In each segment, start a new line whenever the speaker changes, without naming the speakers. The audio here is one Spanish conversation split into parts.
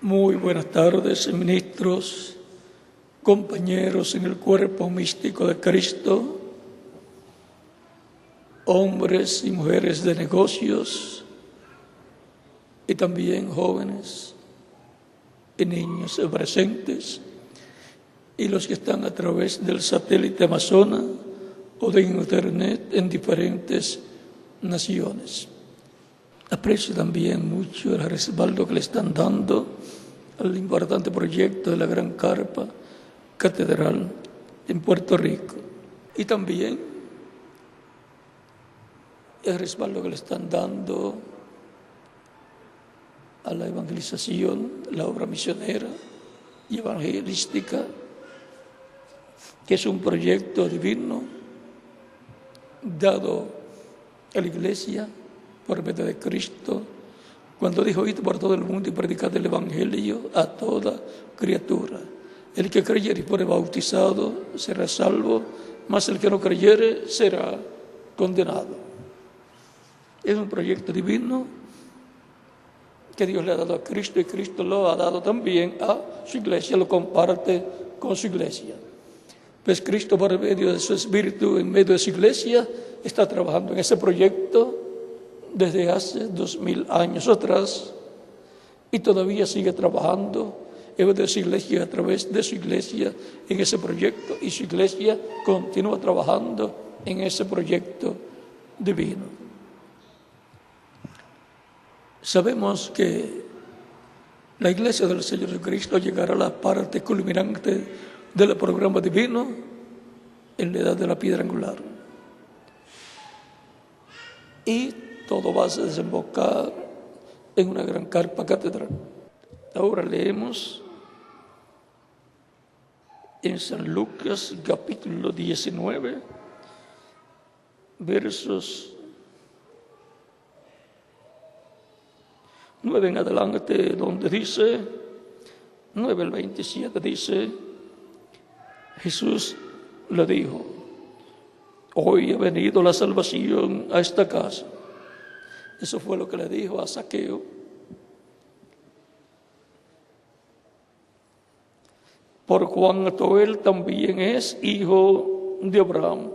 Muy buenas tardes, ministros, compañeros en el cuerpo místico de Cristo, hombres y mujeres de negocios, y también jóvenes y niños presentes, y los que están a través del satélite Amazonas o de Internet en diferentes naciones. Aprecio también mucho el respaldo que le están dando al importante proyecto de la Gran Carpa Catedral en Puerto Rico. Y también el respaldo que le están dando a la evangelización, la obra misionera y evangelística, que es un proyecto divino dado a la Iglesia por medio de Cristo, cuando dijo: id por todo el mundo y predicad el Evangelio a toda criatura. El que creyere y fuere bautizado será salvo, mas el que no creyere será condenado. Es un proyecto divino que Dios le ha dado a Cristo, y Cristo lo ha dado también a su Iglesia, lo comparte con su Iglesia. Pues Cristo, por medio de su Espíritu, en medio de su Iglesia, está trabajando en ese proyecto desde hace 2000 años atrás, y todavía sigue trabajando en medio de su Iglesia, a través de su Iglesia, en ese proyecto, y su Iglesia continúa trabajando en ese proyecto divino. Sabemos que la Iglesia del Señor Jesucristo llegará a la parte culminante del programa divino en la edad de la piedra angular, y todo va a desembocar en una gran carpa catedral. Ahora leemos en San Lucas capítulo 19, versos 9 en adelante, donde dice, 9 al 27, dice: Jesús le dijo: hoy ha venido la salvación a esta casa. Eso fue lo que le dijo a Zaqueo. Por cuanto él también es hijo de Abraham,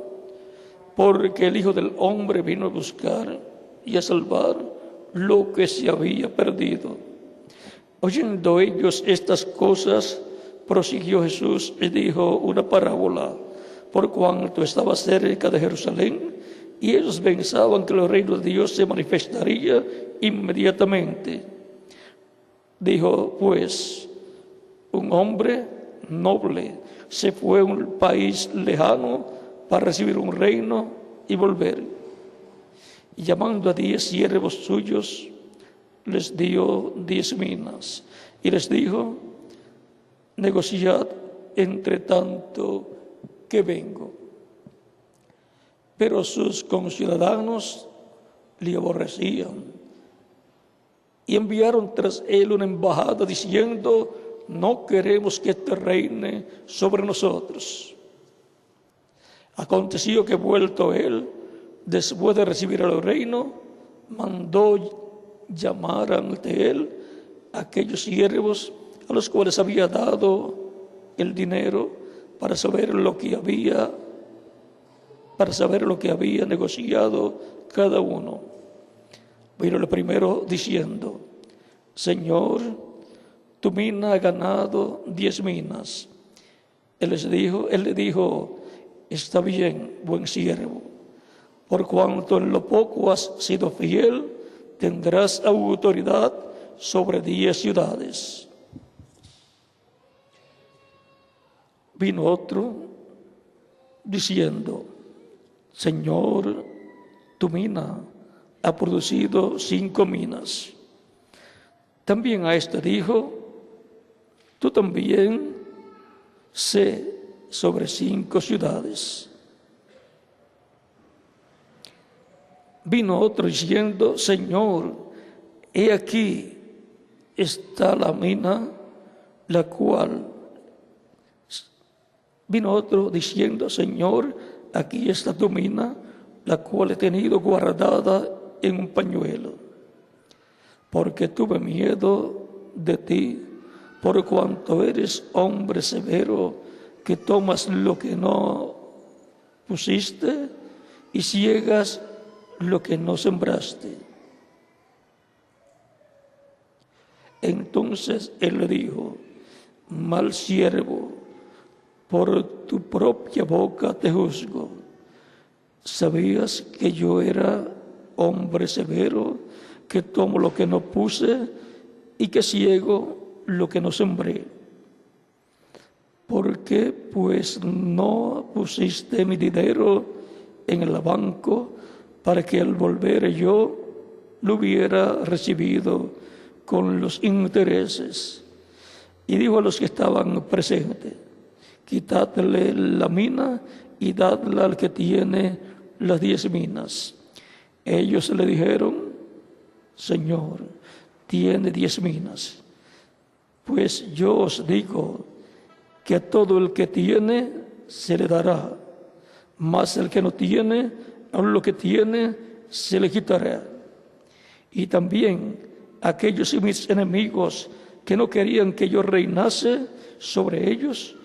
porque el Hijo del Hombre vino a buscar y a salvar lo que se había perdido. Oyendo ellos estas cosas, prosiguió Jesús y dijo una parábola, por cuanto estaba cerca de Jerusalén, y ellos pensaban que el reino de Dios se manifestaría inmediatamente. Dijo pues: un hombre noble se fue a un país lejano para recibir un reino y volver. Y llamando a 10 siervos suyos, les dio 10 minas, y les dijo: negociad entre tanto que vengo. Pero sus conciudadanos le aborrecían y enviaron tras él una embajada diciendo: no queremos que éste reine sobre nosotros. Aconteció que, vuelto él, después de recibir el reino, mandó llamar ante él a aquellos siervos a los cuales había dado el dinero para saber lo que había negociado cada uno. Pero el primero diciendo: Señor, tu mina ha ganado 10 minas. Él le dijo: está bien, buen siervo, por cuanto en lo poco has sido fiel, tendrás autoridad sobre 10 ciudades. Vino otro diciendo: Señor, tu mina ha producido 5 minas. También a este dijo: tú también sé sobre 5 ciudades. Vino otro diciendo: Señor, he aquí está la mina, la cual... Vino otro diciendo: Señor, aquí está tu mina, la cual he tenido guardada en un pañuelo, porque tuve miedo de ti, por cuanto eres hombre severo, que tomas lo que no pusiste y ciegas lo que no sembraste. Entonces él le dijo: mal siervo, por tu propia boca te juzgo. ¿Sabías que yo era hombre severo, que tomo lo que no puse y que ciego lo que no sembré? ¿Por qué pues no pusiste mi dinero en el banco para que al volver yo lo hubiera recibido con los intereses? Y dijo a los que estaban presentes: quitadle la mina y dadla al que tiene las 10 minas. Ellos le dijeron: Señor, tiene 10 minas. Pues yo os digo que a todo el que tiene se le dará, mas el que no tiene, aun lo que tiene se le quitará. Y también aquellos mis enemigos que no querían que yo reinase sobre ellos,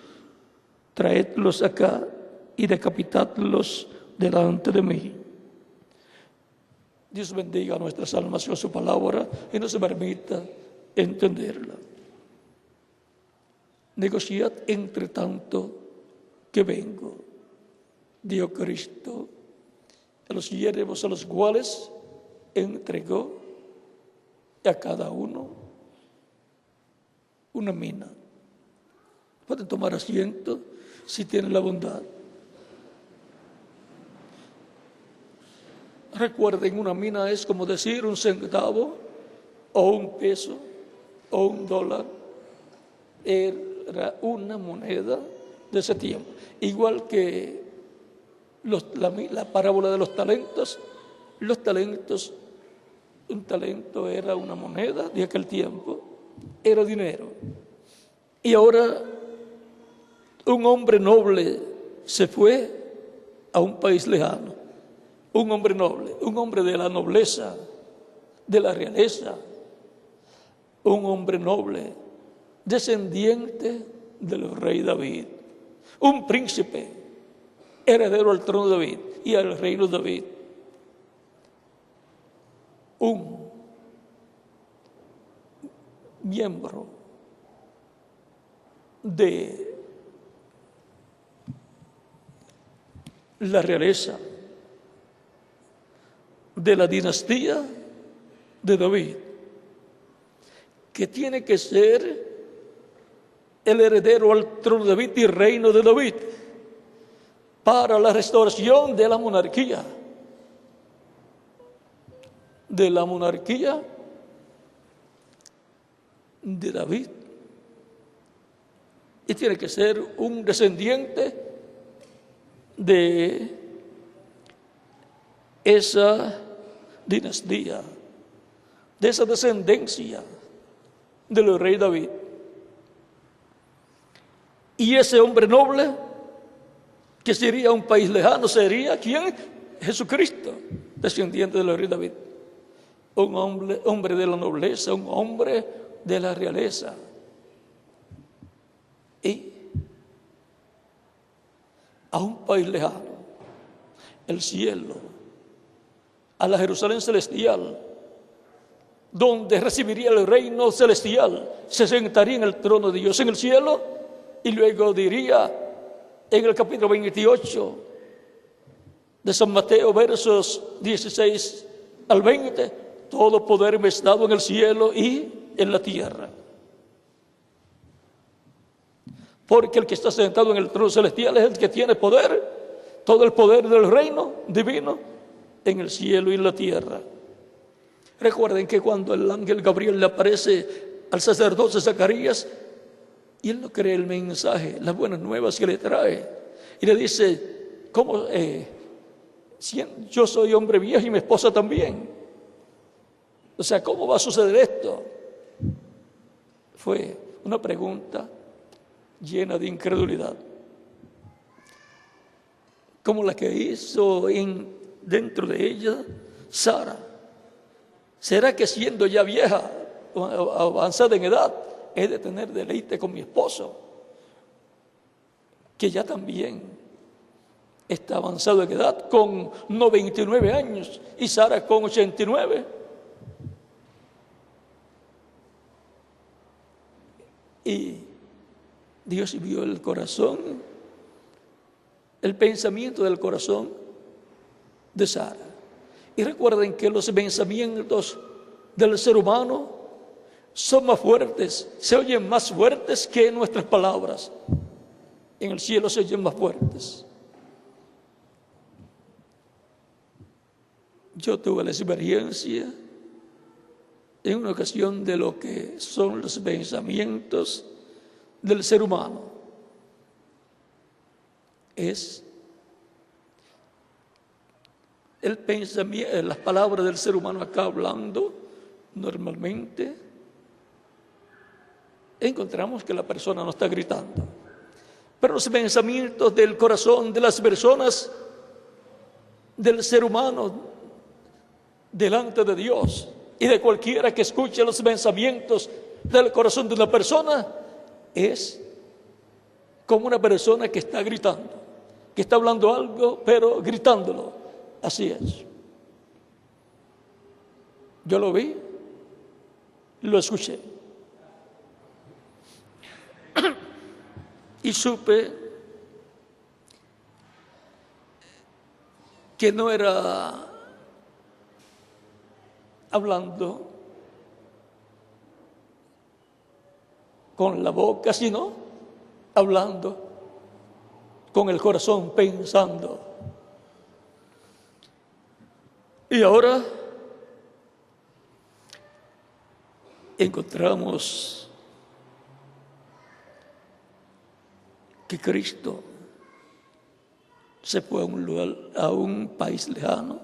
traedlos acá y decapitadlos delante de mí. Dios bendiga nuestras almas con su palabra y nos permita entenderla. Negociad entre tanto que vengo, dijo Cristo a los siervos a los cuales entregó a cada uno una mina. Pueden tomar asiento si tienen la bondad. Recuerden, una mina es como decir un centavo o un peso o un dólar. Era una moneda de ese tiempo. Igual que la parábola de los talentos. Los talentos, un talento era una moneda de aquel tiempo, era dinero. Y ahora un hombre noble se fue a un país lejano. Un hombre noble, un hombre de la nobleza, de la realeza. Un hombre noble, descendiente del rey David. Un príncipe, heredero al trono de David y al reino de David. Un miembro de la realeza, de la dinastía de David, que tiene que ser el heredero al trono de David y reino de David para la restauración de la monarquía. De la monarquía de David. Y tiene que ser un descendiente de esa dinastía, de esa descendencia del rey David. Y ese hombre noble, que sería un país lejano, sería ¿quién? Jesucristo, descendiente del rey David. Un hombre de la nobleza, un hombre de la realeza. Y a un país lejano, el cielo, a la Jerusalén celestial, donde recibiría el reino celestial, se sentaría en el trono de Dios en el cielo, y luego diría en el capítulo 28 de San Mateo, versos 16 al 20, todo poder me es dado en el cielo y en la tierra. Porque el que está sentado en el trono celestial es el que tiene poder, todo el poder del reino divino en el cielo y en la tierra. Recuerden que cuando el ángel Gabriel le aparece al sacerdote Zacarías, y él no cree el mensaje, las buenas nuevas que le trae, y le dice: ¿cómo? Si yo soy hombre viejo y mi esposa también. O sea, ¿cómo va a suceder esto? Fue una pregunta llena de incredulidad, como la que hizo dentro de ella Sara. ¿Será que siendo ya vieja o avanzada en edad, he de tener deleite con mi esposo, que ya también está avanzado en edad, con 99 años, y Sara con 89. Y Dios vio el corazón, el pensamiento del corazón de Sara. Y recuerden que los pensamientos del ser humano son más fuertes, se oyen más fuertes que nuestras palabras. En el cielo se oyen más fuertes. Yo tuve la experiencia en una ocasión de lo que son los pensamientos del ser humano. Es el pensamiento, las palabras del ser humano acá hablando, normalmente encontramos que la persona no está gritando. Pero los pensamientos del corazón de las personas, del ser humano, delante de Dios y de cualquiera que escuche los pensamientos del corazón de una persona, es como una persona que está gritando, que está hablando algo, pero gritándolo. Así es. Yo lo vi, lo escuché. Y supe que no era hablando con la boca, sino hablando con el corazón, pensando. Y ahora encontramos que Cristo se fue a un lugar, a un país lejano,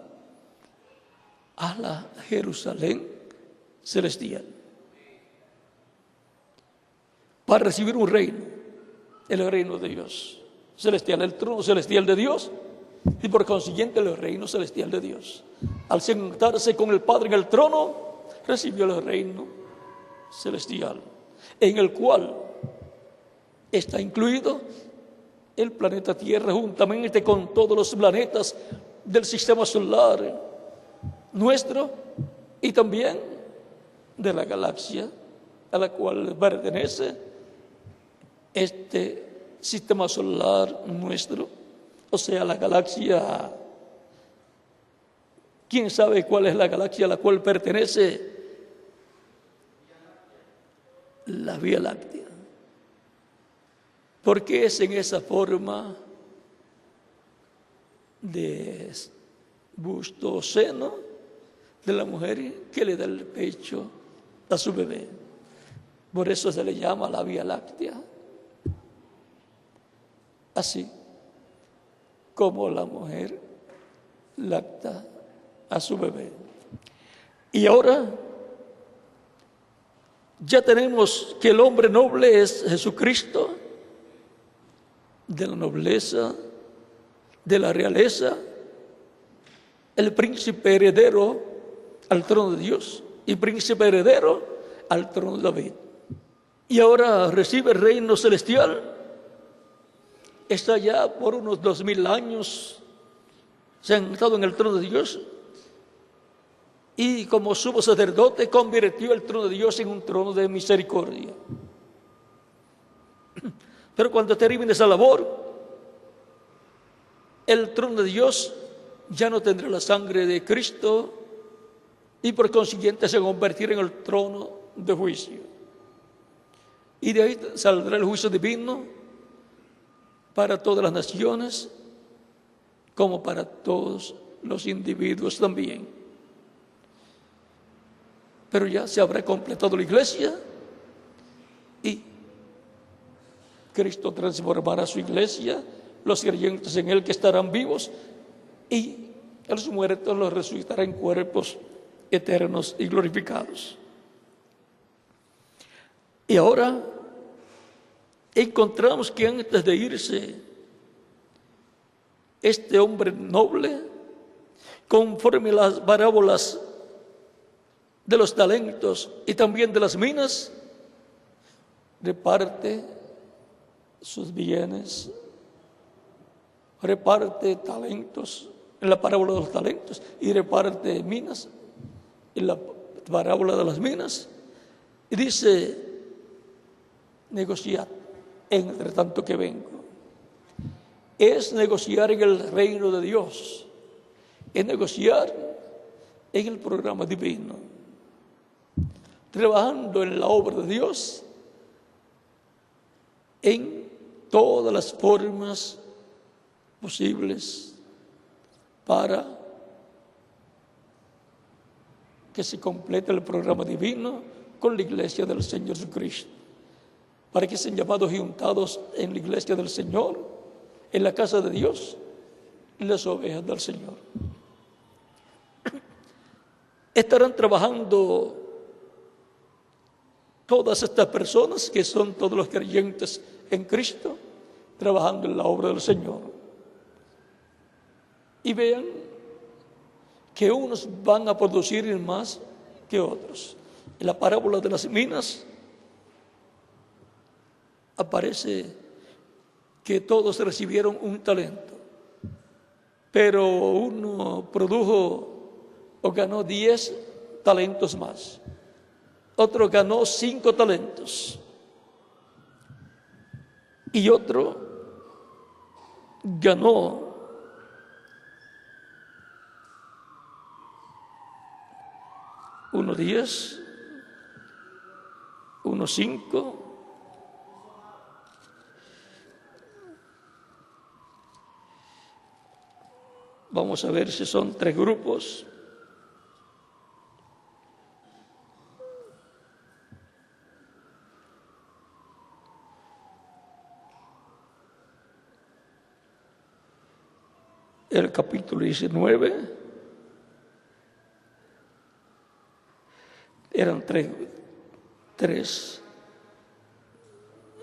a la Jerusalén celestial, para recibir un reino, el reino de Dios celestial, el trono celestial de Dios, y por consiguiente el reino celestial de Dios. Al sentarse con el Padre en el trono, recibió el reino celestial, en el cual está incluido el planeta Tierra, juntamente con todos los planetas del sistema solar nuestro y también de la galaxia a la cual pertenece este sistema solar nuestro, o sea, la galaxia. ¿Quién sabe cuál es la galaxia a la cual pertenece? La Vía Láctea. Porque es en esa forma de busto o seno de la mujer que le da el pecho a su bebé. Por eso se le llama la Vía Láctea. Así como la mujer lacta a su bebé. Y ahora ya tenemos que el hombre noble es Jesucristo, de la nobleza, de la realeza, el príncipe heredero al trono de Dios y príncipe heredero al trono de David. Y ahora recibe el reino celestial. Está ya por unos 2000 años sentado en el trono de Dios, y como sumo sacerdote convirtió el trono de Dios en un trono de misericordia. Pero cuando termine esa labor, el trono de Dios ya no tendrá la sangre de Cristo y por consiguiente se convertirá en el trono de juicio. Y de ahí saldrá el juicio divino para todas las naciones, como para todos los individuos también. Pero ya se habrá completado la iglesia y Cristo transformará su iglesia, los creyentes en él que estarán vivos, y a los muertos los resucitará en cuerpos eternos y glorificados. Y ahora encontramos que antes de irse, este hombre noble, conforme a las parábolas de los talentos y también de las minas, reparte sus bienes, reparte talentos, en la parábola de los talentos, y reparte minas, en la parábola de las minas, y dice, negociad entre tanto que vengo. Es negociar en el reino de Dios, es negociar en el programa divino, trabajando en la obra de Dios en todas las formas posibles para que se complete el programa divino con la iglesia del Señor Jesucristo, para que sean llamados y untados en la iglesia del Señor, en la casa de Dios, las ovejas del Señor. Estarán trabajando todas estas personas que son todos los creyentes en Cristo, trabajando en la obra del Señor. Y vean que unos van a producir más que otros. En la parábola de las minas aparece que todos recibieron un talento, pero uno produjo o ganó 10 talentos más, otro ganó 5 talentos y otro ganó 10, 5. Vamos a ver si son 3 grupos. El capítulo 19 eran tres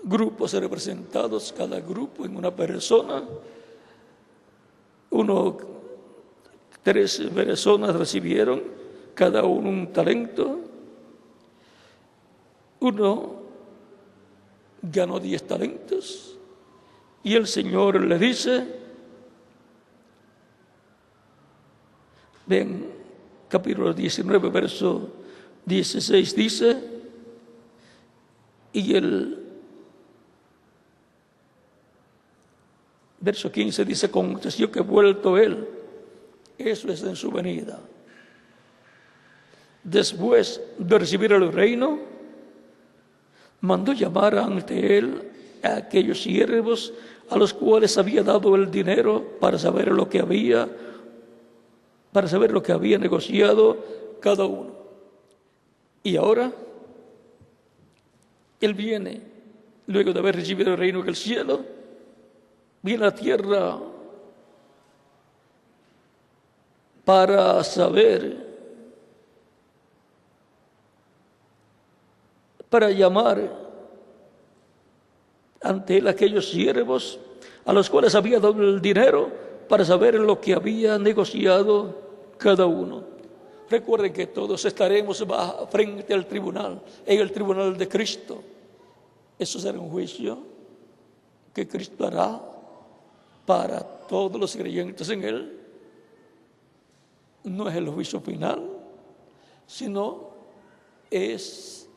grupos representados, cada grupo en una persona. 3 personas recibieron cada uno un talento. Uno ganó 10 talentos y el Señor le dice, ven, capítulo 19, verso 16 dice, y el verso 15 dice, aconteció que vuelto él, eso es en su venida, después de recibir el reino, mandó llamar ante él a aquellos siervos a los cuales había dado el dinero para saber lo que había negociado cada uno. Y ahora él viene, luego de haber recibido el reino del cielo, viene a la tierra para saber, para llamar ante él a aquellos siervos a los cuales había dado el dinero para saber lo que había negociado cada uno. Recuerden que todos estaremos frente al tribunal, en el tribunal de Cristo. Eso será un juicio que Cristo hará para todos los creyentes en Él. No es el juicio final, sino es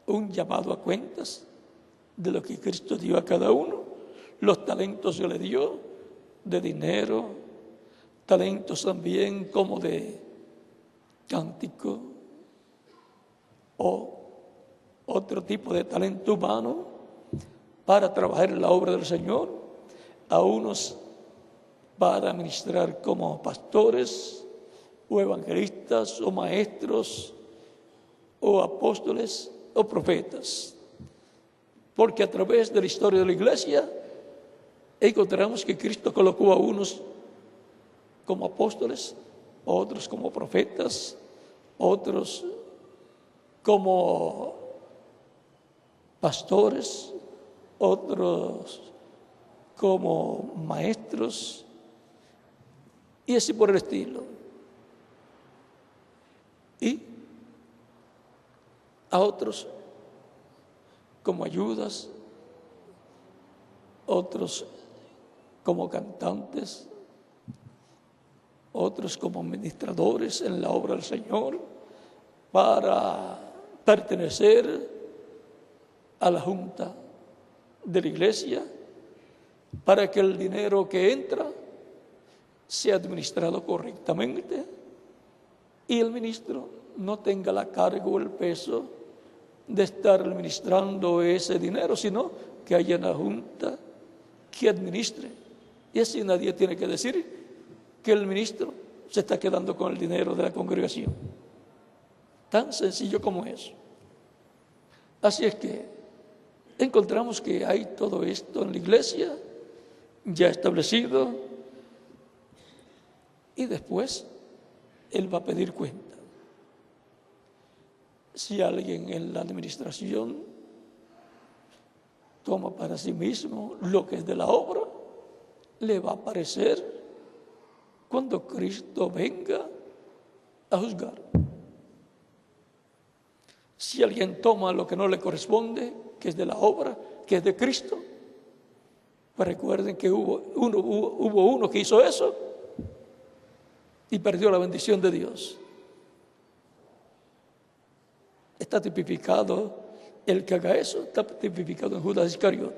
un llamado a cuentas de lo que Cristo dio a cada uno. Los talentos que le dio de dinero, talentos también como de cántico o otro tipo de talento humano para trabajar en la obra del Señor, a unos para ministrar como pastores o evangelistas o maestros o apóstoles o profetas, porque a través de la historia de la iglesia encontramos que Cristo colocó a unos como apóstoles, otros como profetas, otros como pastores, otros como maestros, y así por el estilo. Y a otros como ayudas, otros como cantantes, otros como administradores en la obra del Señor, para pertenecer a la junta de la iglesia, para que el dinero que entra sea administrado correctamente y el ministro no tenga la carga o el peso de estar administrando ese dinero, sino que haya una junta que administre. Y así nadie tiene que decir que el ministro se está quedando con el dinero de la congregación. Tan sencillo como eso. Así es que encontramos que hay todo esto en la iglesia ya establecido, y después él va a pedir cuenta. Si alguien en la administración toma para sí mismo lo que es de la obra, le va a aparecer cuando Cristo venga a juzgar. Si alguien toma lo que no le corresponde, que es de la obra, que es de Cristo, pues recuerden que hubo uno que hizo eso y perdió la bendición de Dios. Está tipificado, el que haga eso está tipificado en Judas Iscariote.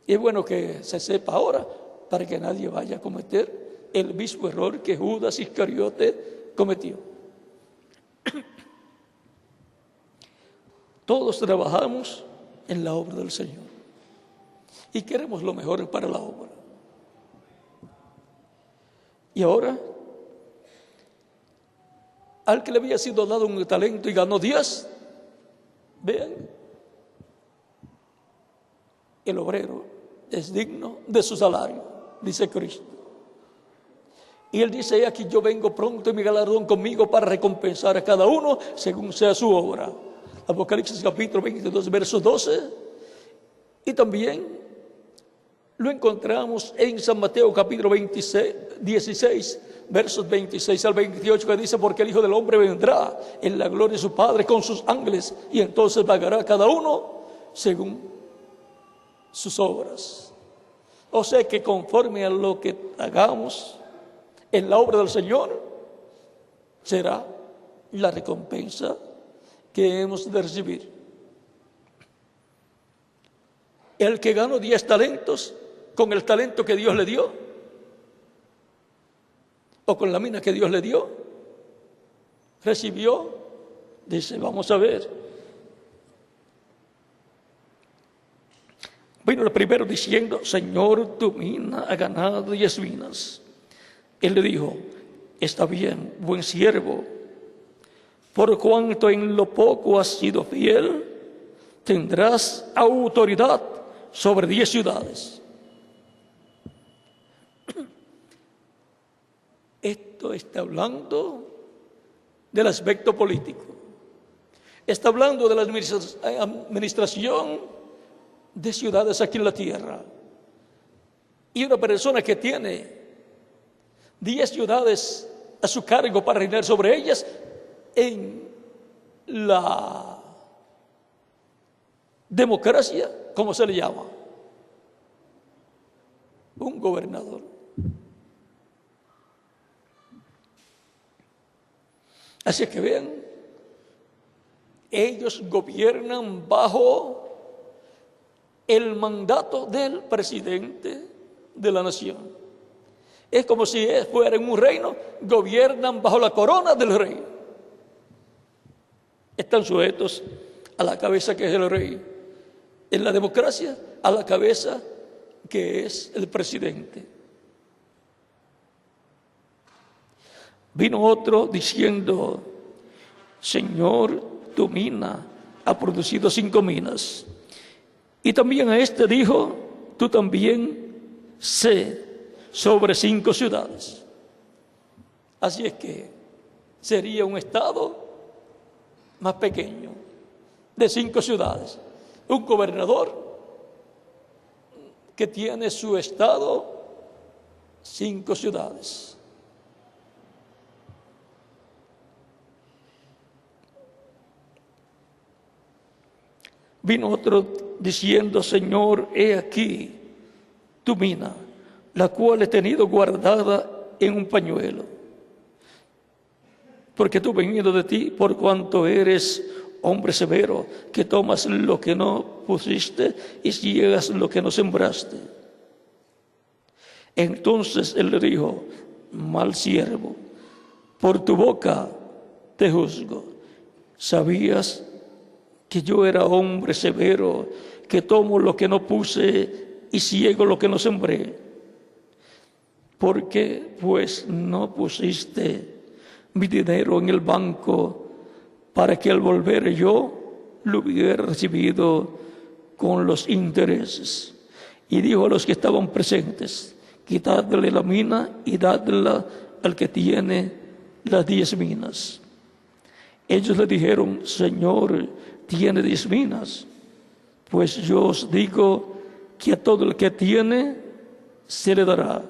Y es bueno que se sepa ahora para que nadie vaya a cometer el mismo error que Judas Iscariote cometió. Todos trabajamos en la obra del Señor y queremos lo mejor para la obra. Y ahora, al que le había sido dado un talento y ganó 10, vean, el obrero es digno de su salario, dice Cristo. Y él dice: aquí yo vengo pronto y mi galardón conmigo para recompensar a cada uno según sea su obra. Apocalipsis capítulo 22, verso 12. Y también lo encontramos en San Mateo capítulo 16, versos 26 al 28, que dice: porque el Hijo del Hombre vendrá en la gloria de su Padre con sus ángeles, y entonces pagará a cada uno según sus obras. O sea que conforme a lo que hagamos en la obra del Señor, será la recompensa que hemos de recibir. El que ganó 10 talentos, con el talento que Dios le dio, o con la mina que Dios le dio, recibió, dice, vamos a ver. Vino el primero diciendo: Señor, tu mina ha ganado 10 minas. Él le dijo: está bien, buen siervo, por cuanto en lo poco has sido fiel, tendrás autoridad sobre 10 ciudades. Esto está hablando del aspecto político. Está hablando de la administración de ciudades aquí en la tierra. Y una persona que tiene 10 ciudades a su cargo para reinar sobre ellas, en la democracia, ¿cómo se le llama? Un gobernador. Así que vean, ellos gobiernan bajo el mandato del presidente de la nación. Es como si fueran un reino, gobiernan bajo la corona del rey. Están sujetos a la cabeza que es el rey. En la democracia, a la cabeza que es el presidente. Vino otro diciendo: Señor, tu mina ha producido 5 minas. Y también a este dijo: tú también sé sobre 5 ciudades. Así es que sería un estado más pequeño, de 5 ciudades. Un gobernador que tiene su estado 5 ciudades. Vino otro diciendo: Señor, he aquí tu mina, la cual he tenido guardada en un pañuelo, porque tú venido de ti, por cuanto eres hombre severo, que tomas lo que no pusiste y ciegas lo que no sembraste. Entonces él le dijo: mal siervo, por tu boca te juzgo. ¿Sabías que yo era hombre severo, que tomo lo que no puse y ciego lo que no sembré? ¿Por qué pues no pusiste mi dinero en el banco, para que al volver yo lo hubiera recibido con los intereses? Y dijo a los que estaban presentes: quitadle la mina y dadla al que tiene las 10 minas. Ellos le dijeron: Señor, tiene 10 minas. Pues yo os digo que a todo el que tiene se le dará,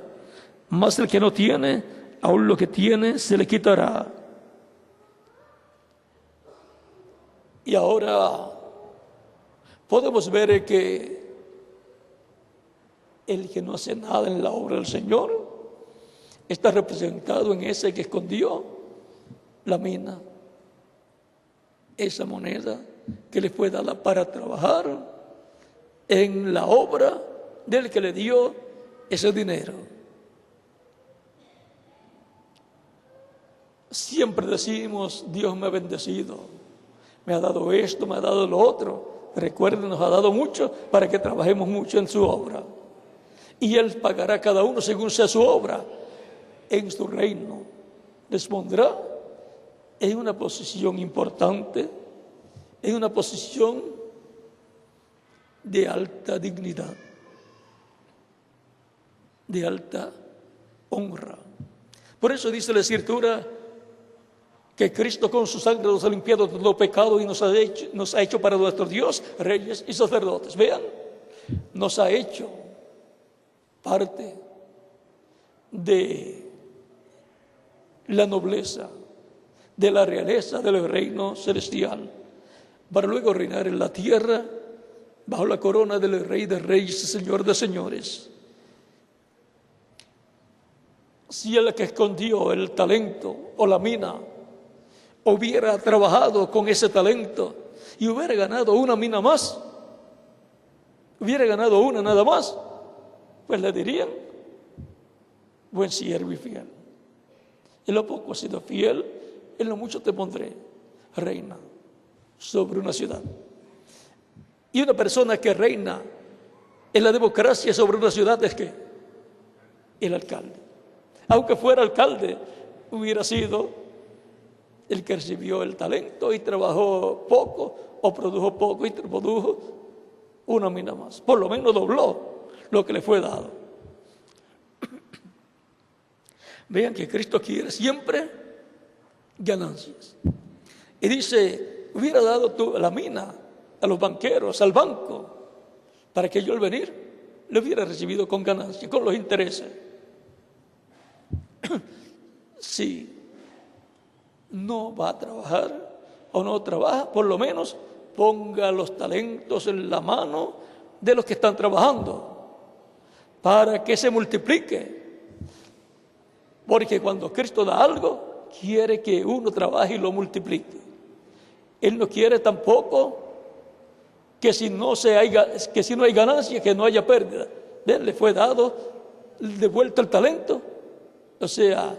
mas el que no tiene, aun lo que tiene se le quitará. Y ahora podemos ver que el que no hace nada en la obra del Señor está representado en ese que escondió la mina, esa moneda que le fue dada para trabajar en la obra del que le dio ese dinero. Siempre decimos: Dios me ha bendecido, me ha dado esto, me ha dado lo otro. Recuerden, nos ha dado mucho para que trabajemos mucho en su obra. Y Él pagará a cada uno según sea su obra. En su reino les pondrá en una posición importante, en una posición de alta dignidad, de alta honra. Por eso dice la Escritura que Cristo con su sangre nos ha limpiado de todo pecado y nos ha hecho para nuestro Dios reyes y sacerdotes. Vean, nos ha hecho parte de la nobleza, de la realeza del reino celestial, para luego reinar en la tierra bajo la corona del Rey de Reyes y Señor de Señores. Si el que escondió el talento o la mina hubiera trabajado con ese talento y hubiera ganado una mina más, hubiera ganado una nada más, pues le dirían: buen siervo y fiel. En lo poco has sido fiel, en lo mucho te pondré reina sobre una ciudad. Y una persona que reina en la democracia sobre una ciudad es que el alcalde. Aunque fuera alcalde, hubiera sido el que recibió el talento y trabajó poco, o produjo poco y produjo una mina más. Por lo menos dobló lo que le fue dado. Vean que Cristo quiere siempre ganancias. Y dice: hubiera dado tú la mina a los banqueros, al banco, para que yo al venir le hubiera recibido con ganancias, con los intereses. Si no va a trabajar o no trabaja, por lo menos ponga los talentos en la mano de los que están trabajando para que se multiplique. Porque cuando Cristo da algo, quiere que uno trabaje y lo multiplique. Él no quiere tampoco que si no hay ganancia, que no haya pérdida. Él le fue dado de vuelta el talento, o sea,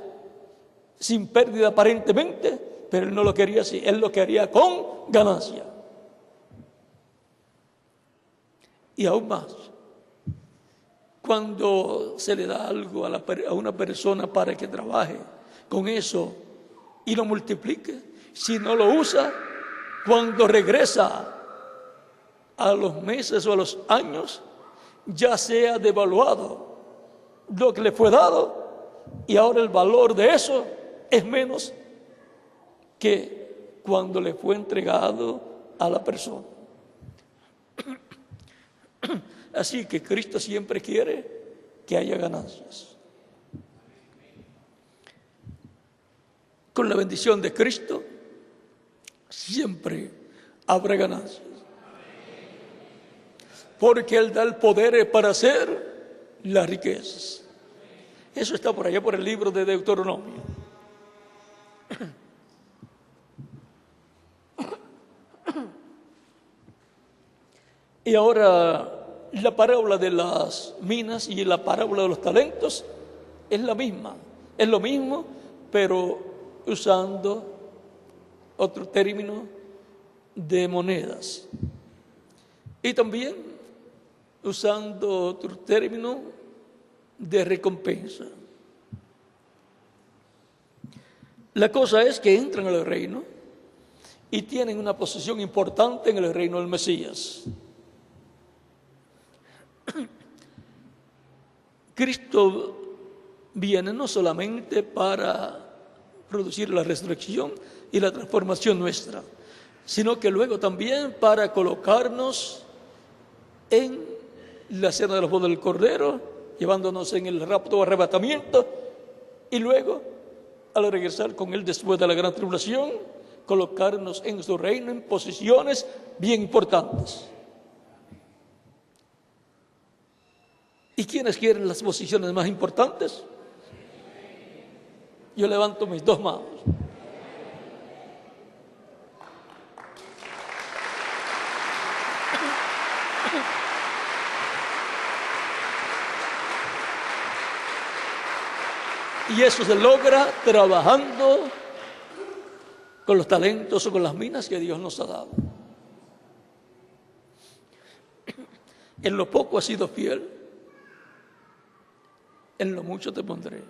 sin pérdida aparentemente, pero él no lo quería así, él lo quería con ganancia. Y aún más, cuando se le da algo a una persona para que trabaje con eso y lo multiplique, si no lo usa, cuando regresa a los meses o a los años, ya sea devaluado lo que le fue dado, y ahora el valor de eso es menos que cuando le fue entregado a la persona. Así que Cristo siempre quiere que haya ganancias. Con la bendición de Cristo siempre habrá ganancias. porque Él da el poder para hacer las riquezas. Eso está por allá por el libro de Deuteronomio. Y ahora la parábola de las minas y la parábola de los talentos es la misma, es lo mismo, pero usando otro término de monedas. Y también usando otro término de recompensa. La cosa es que entran al reino y tienen una posición importante en el reino del Mesías. Cristo viene no solamente para producir la resurrección y la transformación nuestra, sino que luego también para colocarnos en la cena de los bodas del Cordero, llevándonos en el rapto o arrebatamiento, y luego, al regresar con Él después de la gran tribulación, colocarnos en su reino en posiciones bien importantes. ¿Y quiénes quieren las posiciones más importantes? Yo levanto mis dos manos. Y eso se logra trabajando con los talentos o con las minas que Dios nos ha dado. En lo poco has sido fiel, en lo mucho te pondré.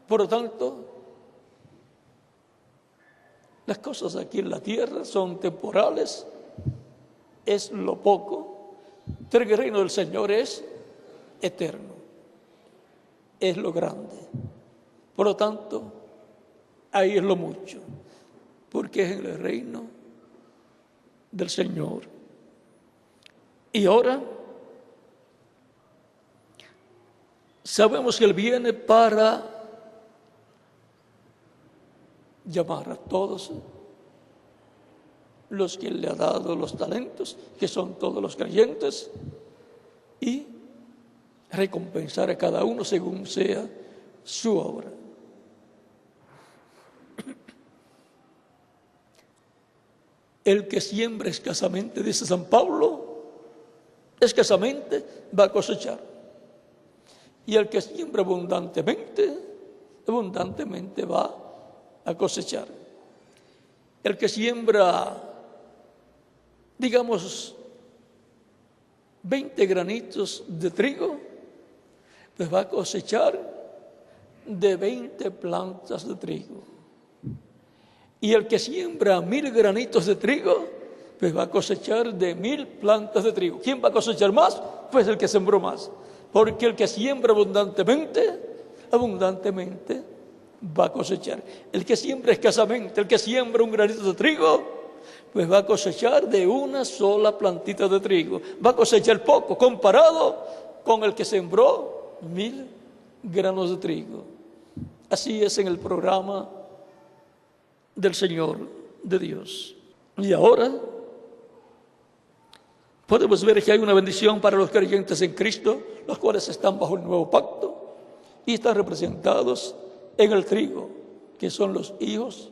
Por lo tanto, las cosas aquí en la tierra son temporales, es lo poco, pero el reino del Señor es eterno, es lo grande. Por lo tanto, ahí es lo mucho, porque es en el reino del Señor. Y ahora sabemos que Él viene para llamar a todos los que Él le ha dado los talentos, que son todos los creyentes, y recompensar a cada uno según sea su obra. El que siembra escasamente, dice San Pablo, escasamente va a cosechar. Y el que siembra abundantemente, abundantemente va a cosechar. El que siembra, digamos, 20 granitos de trigo, pues va a cosechar de 20 plantas de trigo. Y el que siembra 1000 granitos de trigo, pues va a cosechar de 1000 plantas de trigo. ¿Quién va a cosechar más? Pues el que sembró más. Porque el que siembra abundantemente, abundantemente va a cosechar. El que siembra escasamente, el que siembra un granito de trigo, pues va a cosechar de una sola plantita de trigo. Va a cosechar poco comparado con el que sembró 1000 granos de trigo. Así es en el programa del Señor de Dios. Y ahora podemos ver que hay una bendición para los creyentes en Cristo, los cuales están bajo el nuevo pacto y están representados en el trigo, que son los hijos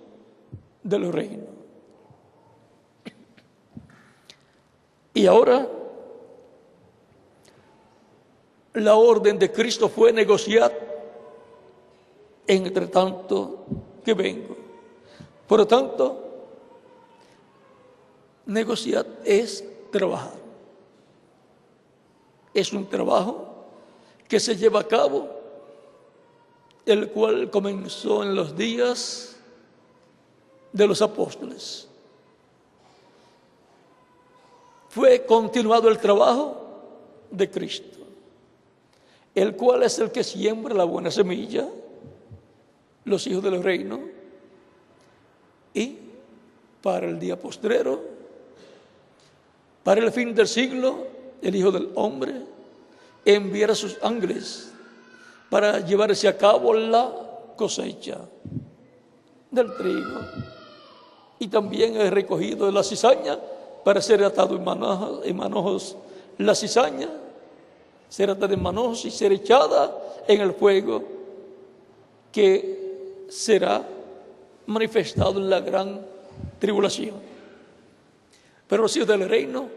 del reino. Y ahora la orden de Cristo fue negociar entre tanto que vengo. Por lo tanto, negociar es trabajar. Es un trabajo que se lleva a cabo, el cual comenzó en los días de los apóstoles. Fue continuado el trabajo de Cristo, el cual es el que siembra la buena semilla, los hijos del reino, y para el día postrero, para el fin del siglo, el Hijo del Hombre enviará a sus ángeles para llevarse a cabo la cosecha del trigo y también el recogido de la cizaña para ser atado en manojos la cizaña, ser atada en manojos y ser echada en el fuego que será manifestado en la gran tribulación. Pero los hijos del reino,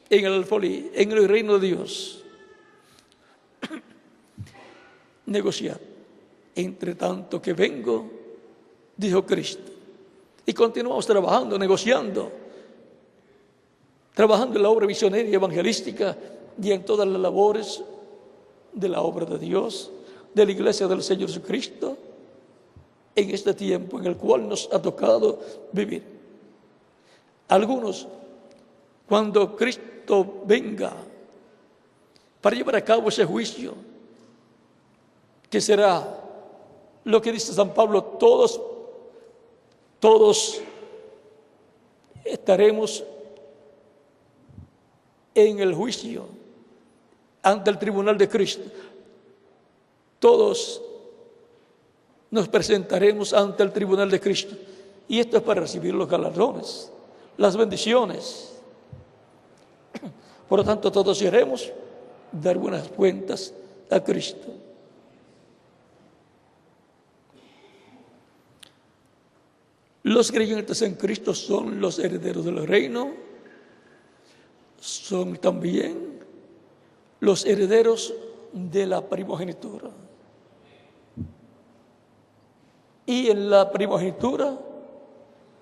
en el alfolí, en el reino de Dios, negociar. Entre tanto que vengo, dijo Cristo. Y continuamos trabajando, negociando, trabajando en la obra misionera y evangelística y en todas las labores de la obra de Dios, de la iglesia del Señor Jesucristo, en este tiempo en el cual nos ha tocado vivir. Algunos, cuando Cristo venga para llevar a cabo ese juicio, que será lo que dice San Pablo, todos estaremos en el juicio ante el tribunal de Cristo. Todos nos presentaremos ante el tribunal de Cristo. Y esto es para recibir los galardones, las bendiciones. Por lo tanto, todos iremos dar buenas cuentas a Cristo. Los creyentes en Cristo son los herederos del reino, son también los herederos de la primogenitura. Y en la primogenitura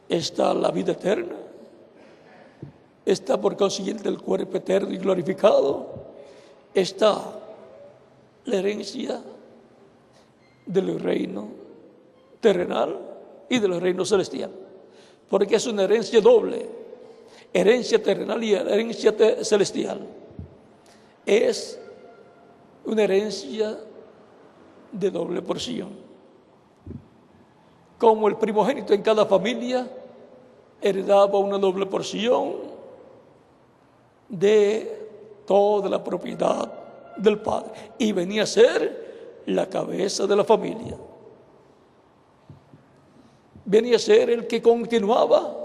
está la vida eterna, está por consiguiente el cuerpo eterno y glorificado, está la herencia del reino terrenal y del reino celestial, porque es una herencia doble, herencia terrenal y herencia celestial. Es una herencia de doble porción. Como el primogénito en cada familia heredaba una doble porción de toda la propiedad del padre y venía a ser la cabeza de la familia. Venía a ser el que continuaba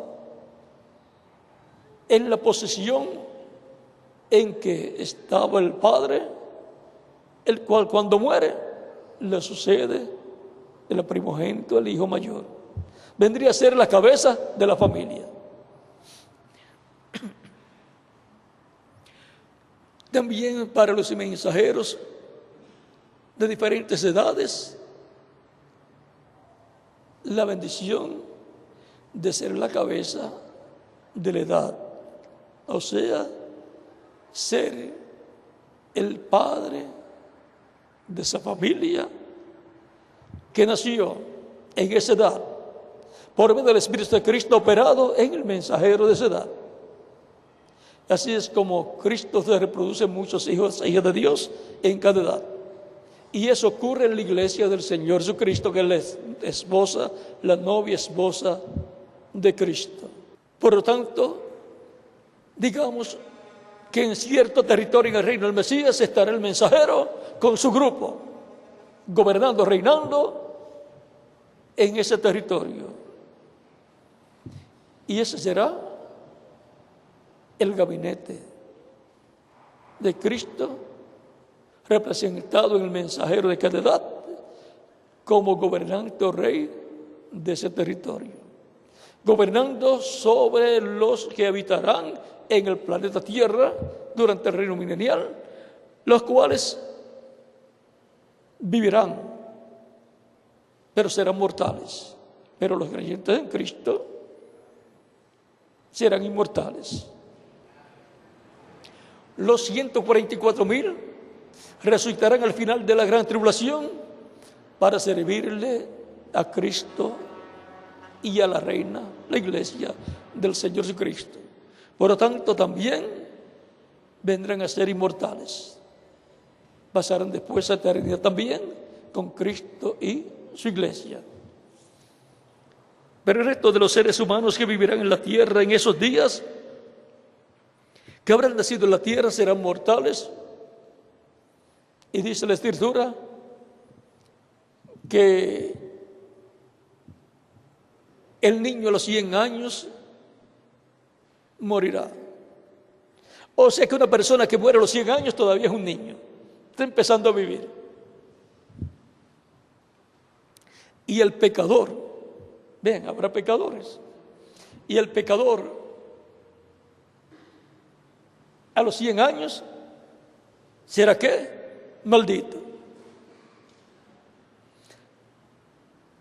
en la posesión en que estaba el padre, el cual cuando muere le sucede el primogénito, el hijo mayor. Vendría a ser la cabeza de la familia. También para los mensajeros de diferentes edades, la bendición de ser la cabeza de la edad, o sea, ser el padre de esa familia que nació en esa edad, por medio del Espíritu de Cristo operado en el mensajero de esa edad. Así es como Cristo se reproduce muchos hijos e hijas de Dios en cada edad. Y eso ocurre en la iglesia del Señor Jesucristo, que es la esposa, la novia esposa de Cristo. Por lo tanto, digamos que en cierto territorio en el reino del Mesías estará el mensajero con su grupo, gobernando, reinando en ese territorio. Y ese será el gabinete de Cristo, representado en el mensajero de cada edad, como gobernante o rey de ese territorio, gobernando sobre los que habitarán en el planeta Tierra durante el reino milenial, los cuales vivirán, pero serán mortales. Pero los creyentes en Cristo serán inmortales. Los 144,000 resucitarán al final de la gran tribulación para servirle a Cristo y a la reina, la iglesia del Señor Jesucristo. Por lo tanto, también vendrán a ser inmortales. Pasarán después a eternidad también con Cristo y su iglesia. Pero el resto de los seres humanos que vivirán en la tierra en esos días, que habrán nacido en la tierra, serán mortales. Y dice la Escritura que el niño a los 100 años morirá. O sea que una persona que muere a los 100 años todavía es un niño, está empezando a vivir. Y el pecador, vean, habrá pecadores, y el pecador a los 100 años será ¿qué? Maldito.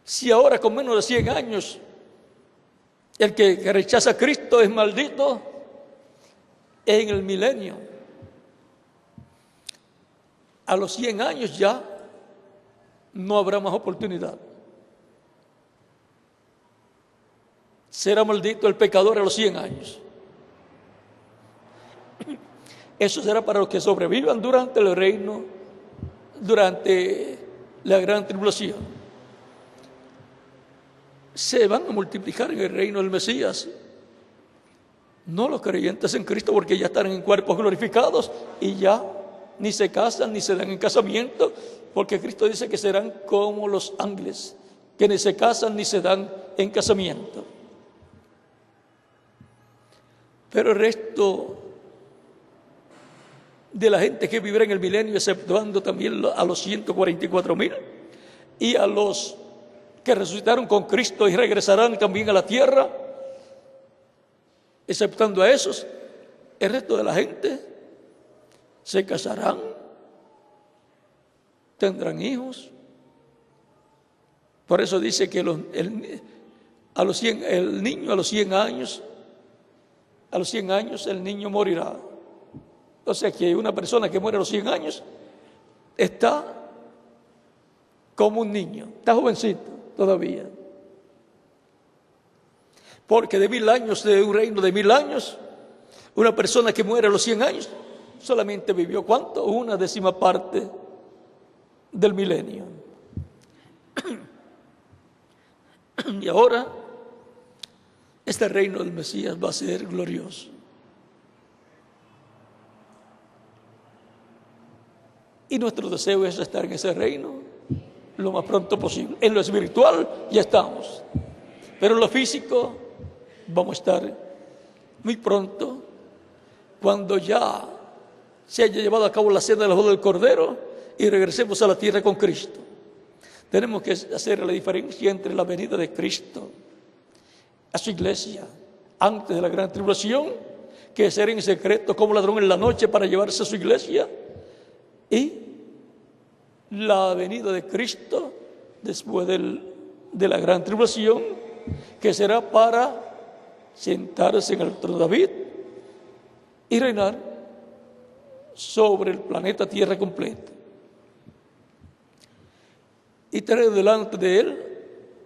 Si ahora con menos de 100 años el que rechaza a Cristo es maldito, en el milenio, a los 100 años ya no habrá más oportunidad. Será maldito el pecador a los 100 años. Eso será para los que sobrevivan durante el reino, durante la gran tribulación. Se van a multiplicar en el reino del Mesías. No los creyentes en Cristo, porque ya están en cuerpos glorificados y ya ni se casan ni se dan en casamiento, porque Cristo dice que serán como los ángeles, que ni se casan ni se dan en casamiento. Pero el resto de la gente que vivirá en el milenio, exceptuando también a los 144,000 y a los que resucitaron con Cristo y regresarán también a la tierra, exceptando a esos, el resto de la gente se casarán, tendrán hijos. Por eso dice que el niño a los 100 años, el niño morirá. O sea que una persona que muere a los 100 años está como un niño, está jovencito todavía. Porque de 1000 años, de un reino de 1000 años, una persona que muere a los 100 años solamente vivió ¿cuánto? 1/10 parte del milenio. Y ahora este reino del Mesías va a ser glorioso. Y nuestro deseo es estar en ese reino lo más pronto posible. En lo espiritual ya estamos, pero en lo físico vamos a estar muy pronto, cuando ya se haya llevado a cabo la cena de la boda del Cordero y regresemos a la tierra con Cristo. Tenemos que hacer la diferencia entre la venida de Cristo a su iglesia antes de la gran tribulación, que será en secreto como ladrón en la noche para llevarse a su iglesia, y la venida de Cristo después de la gran tribulación, que será para sentarse en el trono de David y reinar sobre el planeta Tierra completo, y traer delante de él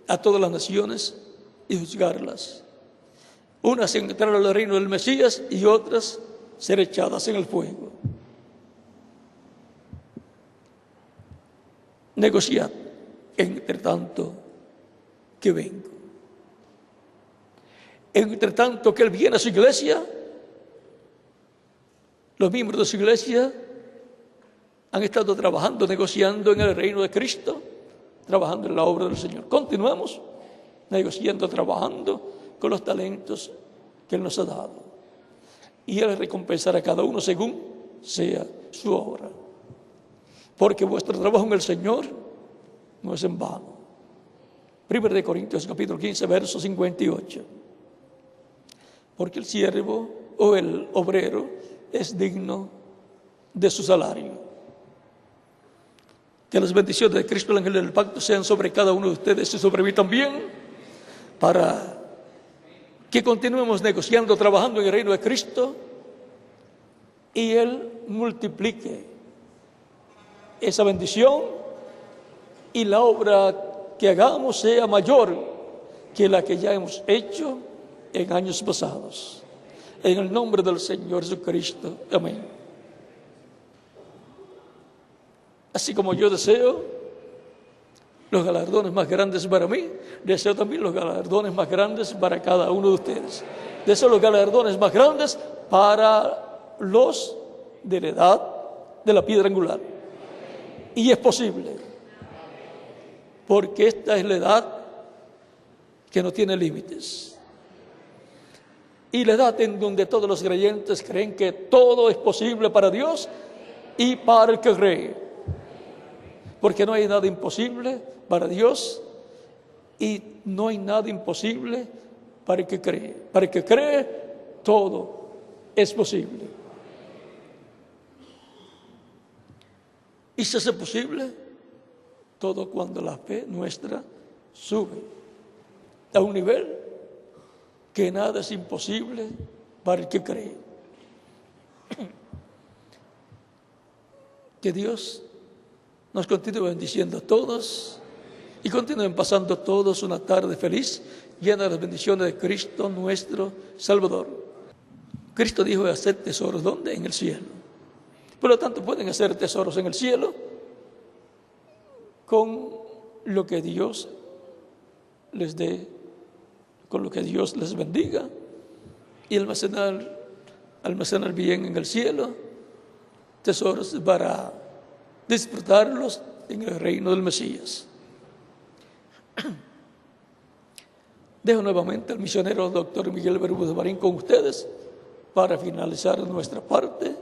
a todas las naciones y juzgarlas, unas entrar al reino del Mesías y otras ser echadas en el fuego. Negociad entre tanto que vengo. Entre tanto que él viene a su iglesia, los miembros de su iglesia han estado trabajando, negociando en el reino de Cristo, trabajando en la obra del Señor. Continuamos negociando, trabajando con los talentos que Él nos ha dado. Y Él recompensará a cada uno según sea su obra. Porque vuestro trabajo en el Señor no es en vano. 1 Corintios capítulo 15, verso 58. Porque el siervo o el obrero es digno de su salario. Que las bendiciones de Cristo, el ángel del pacto, sean sobre cada uno de ustedes y sobre mí también, para que continuemos negociando, trabajando en el reino de Cristo, y Él multiplique esa bendición y la obra que hagamos sea mayor que la que ya hemos hecho en años pasados. En el nombre del Señor Jesucristo. Amén. Así como yo deseo los galardones más grandes para mí, deseo también los galardones más grandes para cada uno de ustedes. Deseo los galardones más grandes para los de la edad de la piedra angular. Y es posible, porque esta es la edad que no tiene límites. y la edad en donde todos los creyentes creen que todo es posible para Dios y para el que cree. Porque no hay nada imposible para Dios y no hay nada imposible para el que cree. Para el que cree, todo es posible. Y se hace posible todo cuando la fe nuestra sube a un nivel que nada es imposible para el que cree. Que Dios nos continúe bendiciendo a todos y continúen pasando todos una tarde feliz, llena de las bendiciones de Cristo nuestro Salvador. Cristo dijo de hacer tesoros, ¿dónde? En el cielo. Por lo tanto, pueden hacer tesoros en el cielo con lo que Dios les dé, con lo que Dios les bendiga, y almacenar bien en el cielo tesoros para disfrutarlos en el reino del Mesías. Dejo nuevamente al misionero doctor Miguel Bermúdez Marín con ustedes para finalizar nuestra parte.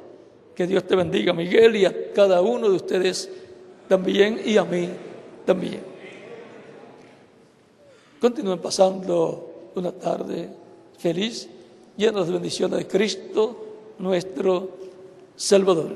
Que Dios te bendiga, Miguel, y a cada uno de ustedes también, y a mí también. Continúen pasando una tarde feliz, llena de bendiciones de Cristo, nuestro Salvador.